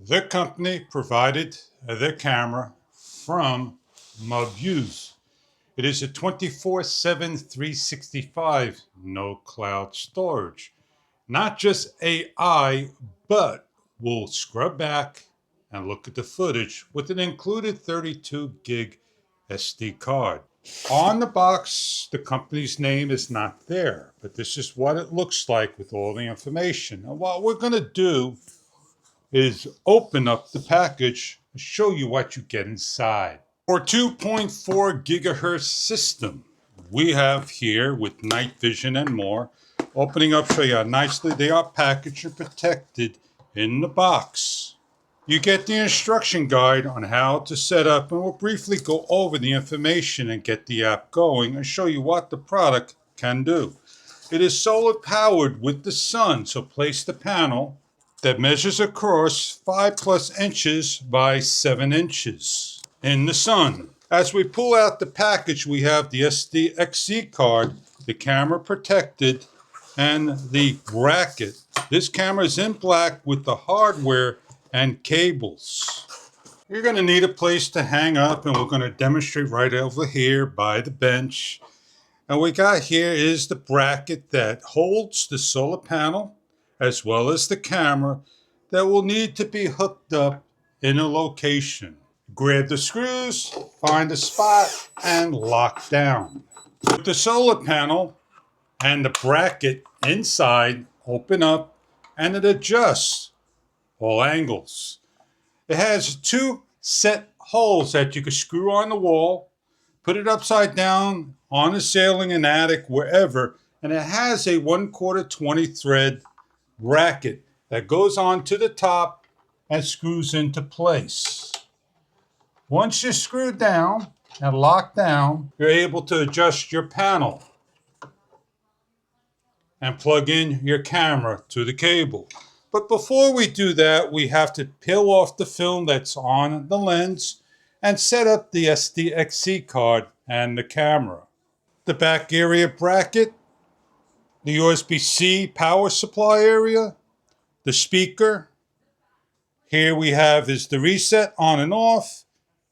The company provided the camera from MUBVIEW. It is a 24/7, 365, no cloud storage. Not just AI, but will scrub back and look at the footage with an included 32 gig SD card. On the box, the company's name is not there, but this is what it looks like with all the information. And what we're going to do is open up the package and show you what you get inside. For 2.4 gigahertz system, we have here with night vision and more. Opening up, show you how nicely they are packaged and protected in the box. You get the instruction guide on how to set up, and we'll briefly go over the information and get the app going and show you what the product can do. It is solar powered with the sun, so place the panel that measures across 5+ inches by 7 inches in the sun. As we pull out the package, we have the SDXC card, the camera protected, and the bracket. This camera is in black with the hardware and cables. You're going to need a place to hang up, and we're going to demonstrate right over here by the bench. And what we got here is the bracket that holds the solar panel as well as the camera that will need to be hooked up in a location. Grab the screws, find a spot, and lock down. With the solar panel and the bracket inside, open up, and it adjusts all angles. It has 2 set holes that you can screw on the wall, put it upside down on a ceiling, an attic, wherever, and it has a 1/4 20 thread bracket that goes on to the top and screws into place. Once you're screwed down and locked down, you're able to adjust your panel and plug in your camera to the cable. But before we do that, we have to peel off the film that's on the lens and set up the SDXC card and the camera. The back area bracket, the USB-C power supply area, the speaker. Here we have is the reset on and off,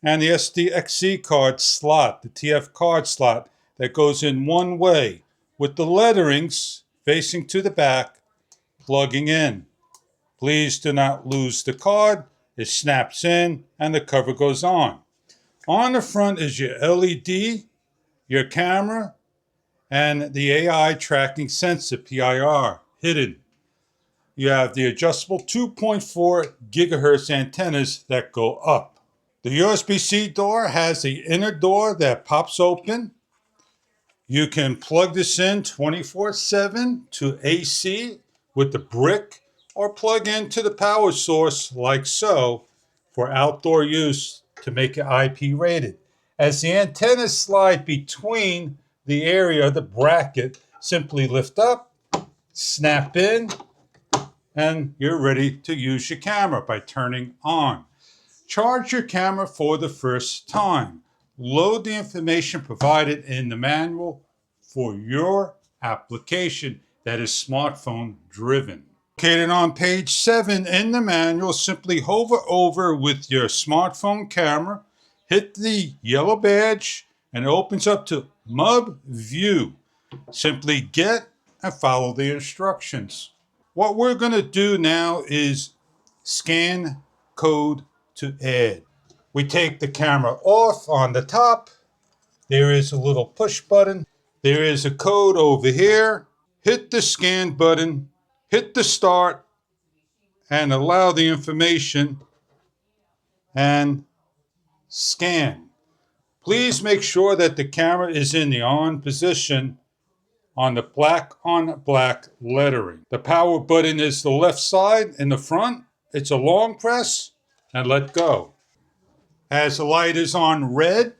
and the SDXC card slot, the TF card slot that goes in one way with the letterings facing to the back, plugging in. Please do not lose the card. It snaps in and the cover goes on. On the front is your LED, your camera, and the AI tracking sensor, PIR, hidden. You have the adjustable 2.4 gigahertz antennas that go up. The USB-C door has the inner door that pops open. You can plug this in 24/7 to AC with the brick, or plug into the power source like so for outdoor use to make it IP rated. As the antennas slide between the area of the bracket, simply lift up, snap in, and you're ready to use your camera by turning on. Charge your camera for the first time. Load the information provided in the manual for your application that is smartphone driven. Located on page 7 in the manual, simply hover over with your smartphone camera, hit the yellow badge, and it opens up to MUBVIEW. Simply get and follow the instructions. What we're going to do now is scan code to add. We take the camera off on the top. There is a little push button. There is a code over here. Hit the scan button. Hit the start and allow the information and scan. Please make sure that the camera is in the on position on the black on black lettering. The power button is the left side in the front. It's a long press and let go. As the light is on red,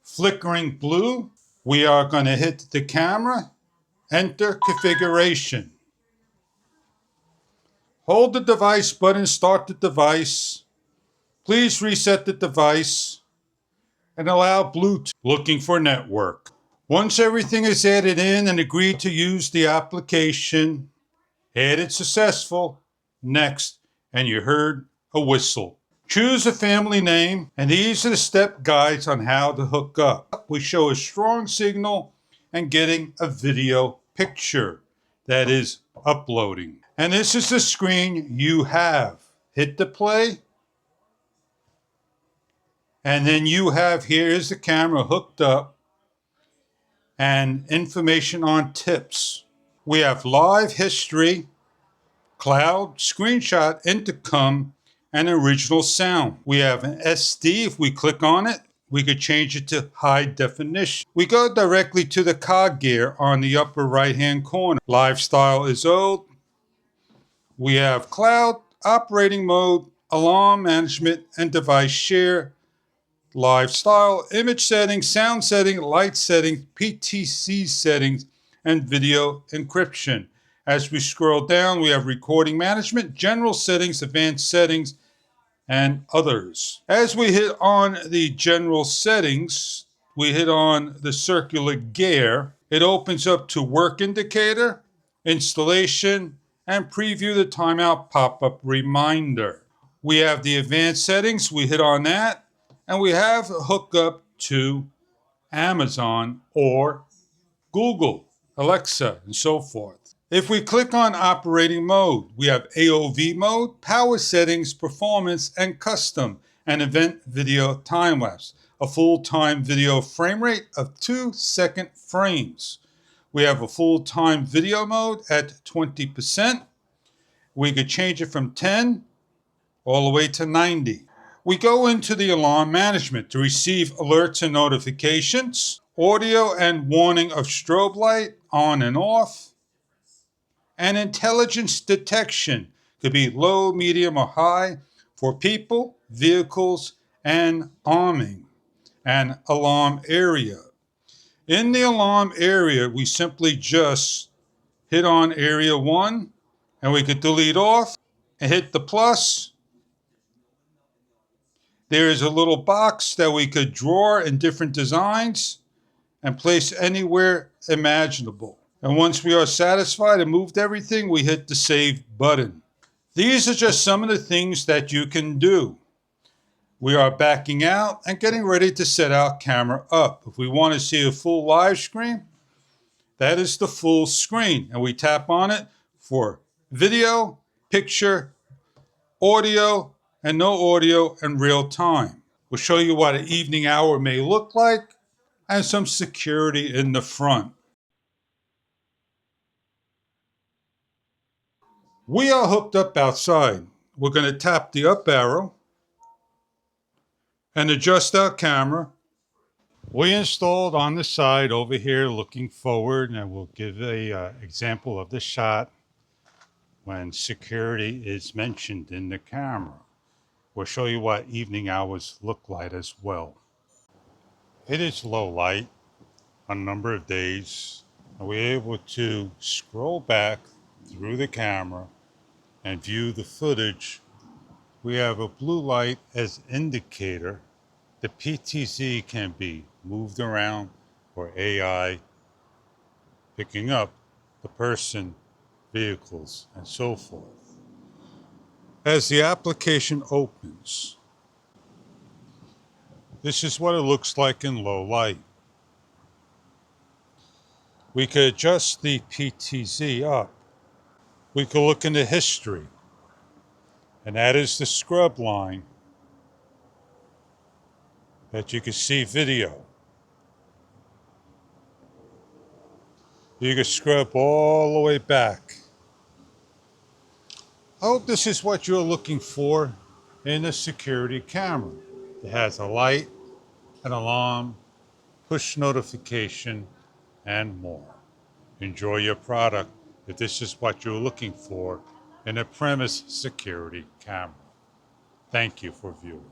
flickering blue, we are going to hit the camera, enter configuration. Hold the device button, start the device. Please reset the device and allow Bluetooth. Looking for network. Once everything is added in and agreed to use the application, added successful, next, and you heard a whistle. Choose a family name, and these are the step guides on how to hook up. We show a strong signal and getting a video picture that is uploading. And this is the screen you have. Hit the play. And then you have, here is the camera hooked up and information on tips. We have live history, cloud, screenshot, intercom, and original sound. We have an SD. If we click on it, we could change it to high definition. We go directly to the cog gear on the upper right-hand corner. Lifestyle is old. We have cloud, operating mode, alarm management, and device share. Lifestyle, image settings, sound setting, light settings, PTC settings, and video encryption. As we scroll down, we have recording management, general settings, advanced settings, and others. As we hit on the general settings, we hit on the circular gear. It opens up to work indicator, installation, and preview the timeout pop-up reminder. We have the advanced settings. We hit on that. And we have a hookup to Amazon or Google, Alexa, and so forth. If we click on operating mode, we have AOV mode, power settings, performance, and custom, and event video time-lapse. A full-time video frame rate of 2-second frames. We have a full-time video mode at 20%. We could change it from 10 all the way to 90. We go into the alarm management to receive alerts and notifications, audio and warning of strobe light on and off, and intelligence detection could be low, medium, or high for people, vehicles, and arming, and alarm area. In the alarm area, we simply just hit on area 1, and we could delete off and hit the plus. There is a little box that we could draw in different designs and place anywhere imaginable. And once we are satisfied and moved everything, we hit the save button. These are just some of the things that you can do. We are backing out and getting ready to set our camera up. If we want to see a full live screen, that is the full screen. And we tap on it for video, picture, audio, and no audio in real time. We'll show you what an evening hour may look like and some security in the front. We are hooked up outside. We're going to tap the up arrow and adjust our camera. We installed on the side over here looking forward, and we'll give an example of the shot when security is mentioned in the camera. We'll show you what evening hours look like as well. It is low light on a number of days, and we're able to scroll back through the camera and view the footage. We have a blue light as indicator. The PTZ can be moved around or AI picking up the person, vehicles, and so forth. As the application opens, this is what it looks like in low light. We could adjust the PTZ up. We could look into history, and that is the scrub line that you can see video. You can scrub all the way back. I hope this is what you're looking for in a security camera. It has a light, an alarm, push notification, and more. Enjoy your product if this is what you're looking for in a premise security camera. Thank you for viewing.